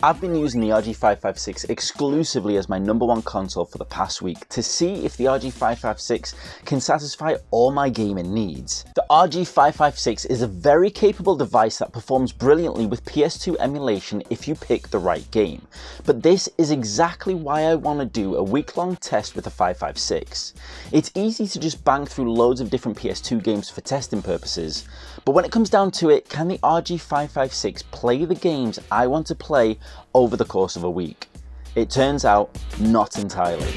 I've been using the RG556 exclusively as my #1 console for the past week to see if the RG556 can satisfy all my gaming needs. The RG556 is a very capable device that performs brilliantly with PS2 emulation if you pick the right game, but this is exactly why I want to do a week-long test with the 556. It's easy to just bang through loads of different PS2 games for testing purposes, but when it comes down to it, can the RG556 play the games I want to play over the course of a week? It turns out, not entirely.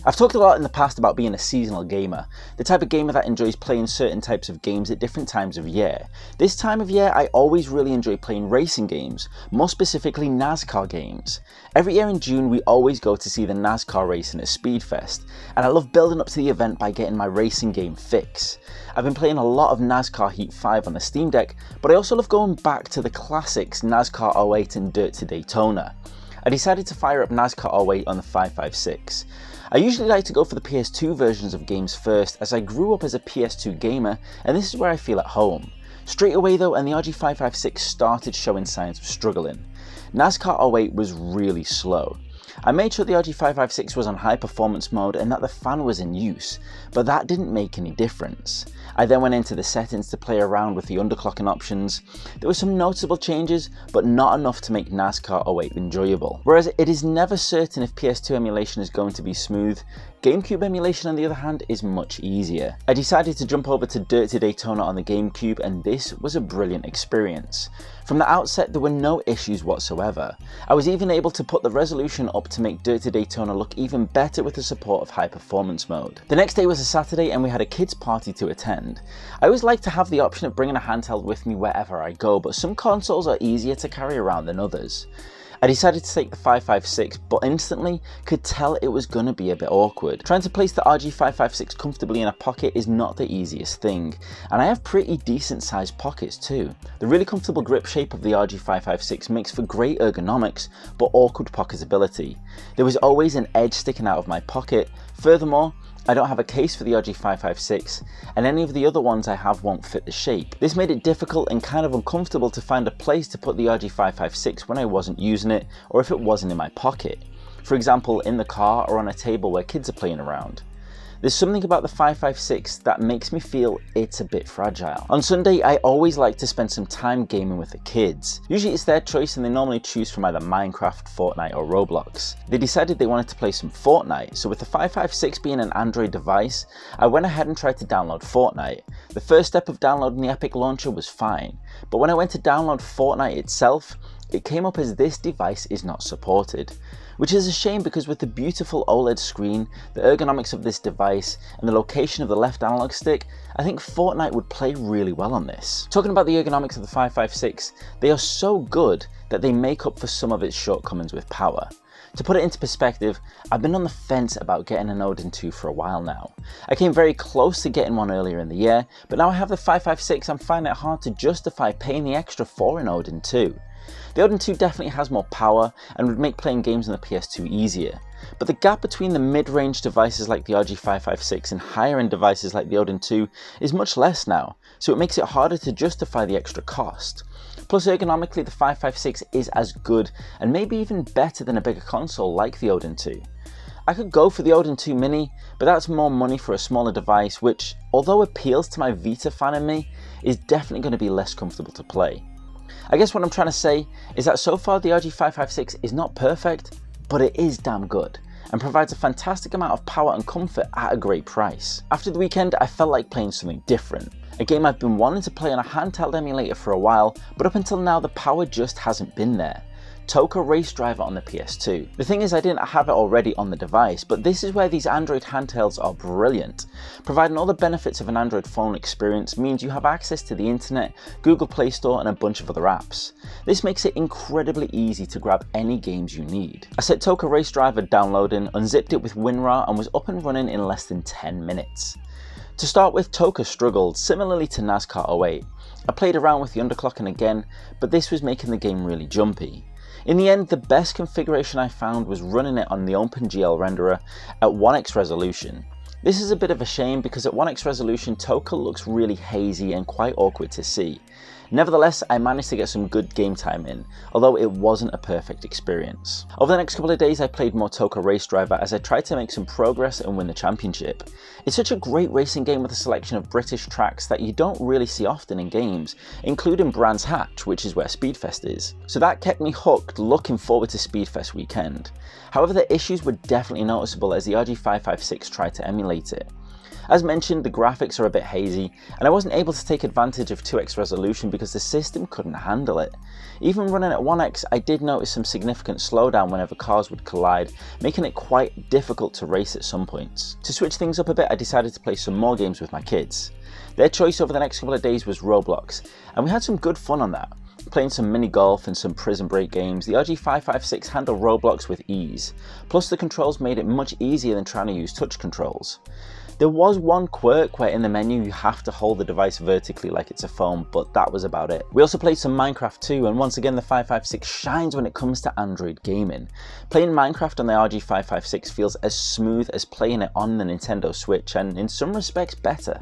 I've talked a lot in the past about being a seasonal gamer, the type of gamer that enjoys playing certain types of games at different times of year. This time of year I always really enjoy playing racing games, more specifically NASCAR games. Every year in June we always go to see the NASCAR racing at Speedfest, and I love building up to the event by getting my racing game fix. I've been playing a lot of NASCAR Heat 5 on the Steam Deck, but I also love going back to the classics NASCAR 08 and Dirt to Daytona. I decided to fire up NASCAR 08 on the 556. I usually like to go for the PS2 versions of games first, as I grew up as a PS2 gamer and this is where I feel at home. Straight away though, and the RG556 started showing signs of struggling. NASCAR 08 was really slow. I made sure the RG556 was on high performance mode and that the fan was in use, but that didn't make any difference. I then went into the settings to play around with the underclocking options. There were some noticeable changes, but not enough to make NASCAR 08 enjoyable. Whereas it is never certain if PS2 emulation is going to be smooth, GameCube emulation on the other hand is much easier. I decided to jump over to Dirt to Daytona on the GameCube and this was a brilliant experience. From the outset there were no issues whatsoever. I was even able to put the resolution up to make Dirt to Daytona look even better with the support of high performance mode. The next day was a Saturday and we had a kids party to attend. I always like to have the option of bringing a handheld with me wherever I go, but some consoles are easier to carry around than others. I decided to take the 556, but instantly could tell it was going to be a bit awkward. Trying to place the RG556 comfortably in a pocket is not the easiest thing, and I have pretty decent sized pockets too. The really comfortable grip shape of the RG556 makes for great ergonomics, but awkward pocketability. There was always an edge sticking out of my pocket. Furthermore, I don't have a case for the RG556, and any of the other ones I have won't fit the shape. This made it difficult and kind of uncomfortable to find a place to put the RG556 when I wasn't using it, or if it wasn't in my pocket. For example, in the car or on a table where kids are playing around. There's something about the 556 that makes me feel it's a bit fragile. On Sunday, I always like to spend some time gaming with the kids. Usually it's their choice and they normally choose from either Minecraft, Fortnite or Roblox. They decided they wanted to play some Fortnite, so with the 556 being an Android device, I went ahead and tried to download Fortnite. The first step of downloading the Epic Launcher was fine, but when I went to download Fortnite itself, it came up as this device is not supported. Which is a shame because with the beautiful OLED screen, the ergonomics of this device, and the location of the left analog stick, I think Fortnite would play really well on this. Talking about the ergonomics of the 556, they are so good that they make up for some of its shortcomings with power. To put it into perspective, I've been on the fence about getting an Odin 2 for a while now. I came very close to getting one earlier in the year, but now I have the 556, I'm finding it hard to justify paying the extra for an Odin 2. The Odin 2 definitely has more power and would make playing games on the PS2 easier, but the gap between the mid-range devices like the RG556 and higher-end devices like the Odin 2 is much less now, so it makes it harder to justify the extra cost. Plus ergonomically the 556 is as good and maybe even better than a bigger console like the Odin 2. I could go for the Odin 2 Mini, but that's more money for a smaller device which, although appeals to my Vita fan in me, is definitely going to be less comfortable to play. I guess what I'm trying to say is that so far the RG556 is not perfect, but it is damn good and provides a fantastic amount of power and comfort at a great price. After the weekend I felt like playing something different, a game I've been wanting to play on a handheld emulator for a while, but up until now the power just hasn't been there. TOA Race Driver on the PS2. The thing is I didn't have it already on the device, but this is where these Android handhelds are brilliant. Providing all the benefits of an Android phone experience means you have access to the internet, Google Play Store and a bunch of other apps. This makes it incredibly easy to grab any games you need. I set TOA Race Driver downloading, unzipped it with WinRAR and was up and running in less than 10 minutes. To start with, TOA struggled, similarly to NASCAR 08. I played around with the underclocking again, but this was making the game really jumpy. In the end, the best configuration I found was running it on the OpenGL renderer at 1x resolution. This is a bit of a shame because at 1x resolution TOA looks really hazy and quite awkward to see. Nevertheless, I managed to get some good game time in, although it wasn't a perfect experience. Over the next couple of days I played more TOA Race Driver as I tried to make some progress and win the championship. It's such a great racing game with a selection of British tracks that you don't really see often in games, including Brands Hatch, which is where Speedfest is. So that kept me hooked, looking forward to Speedfest weekend. However, the issues were definitely noticeable as the RG556 tried to emulate it. As mentioned, the graphics are a bit hazy, and I wasn't able to take advantage of 2x resolution because the system couldn't handle it. Even running at 1x, I did notice some significant slowdown whenever cars would collide, making it quite difficult to race at some points. To switch things up a bit, I decided to play some more games with my kids. Their choice over the next couple of days was Roblox, and we had some good fun on that. Playing some mini golf and some prison break games, the RG556 handled Roblox with ease, plus the controls made it much easier than trying to use touch controls. There was one quirk where in the menu you have to hold the device vertically like it's a phone, but that was about it. We also played some Minecraft too, and once again the 556 shines when it comes to Android gaming. Playing Minecraft on the RG556 feels as smooth as playing it on the Nintendo Switch, and in some respects better.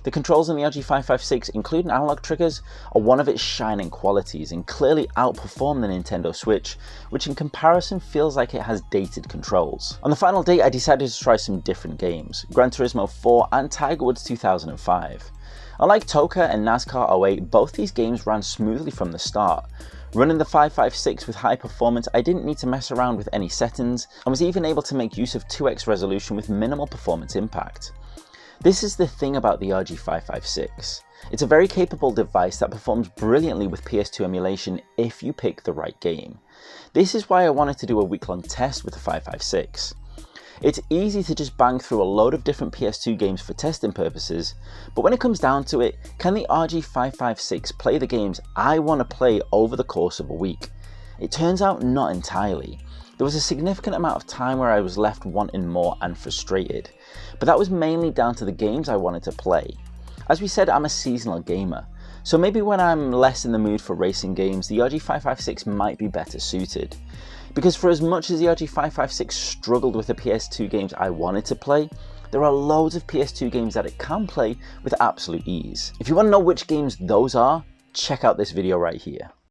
The controls on the RG556, including analog triggers, are one of its shining qualities and clearly outperform the Nintendo Switch, which in comparison feels like it has dated controls. On the final day I decided to try some different games, Gran Turismo 4 and Tiger Woods 2005. Unlike TOA and NASCAR 08, both these games ran smoothly from the start. Running the 556 with high performance, I didn't need to mess around with any settings and was even able to make use of 2x resolution with minimal performance impact. This is the thing about the RG556. It's a very capable device that performs brilliantly with PS2 emulation if you pick the right game. This is why I wanted to do a week-long test with the 556. It's easy to just bang through a load of different PS2 games for testing purposes, but when it comes down to it, can the RG556 play the games I want to play over the course of a week? It turns out not entirely. There was a significant amount of time where I was left wanting more and frustrated, but that was mainly down to the games I wanted to play. As we said, I'm a seasonal gamer, so maybe when I'm less in the mood for racing games, the RG556 might be better suited. Because for as much as the RG556 struggled with the PS2 games I wanted to play, there are loads of PS2 games that it can play with absolute ease. If you want to know which games those are, check out this video right here.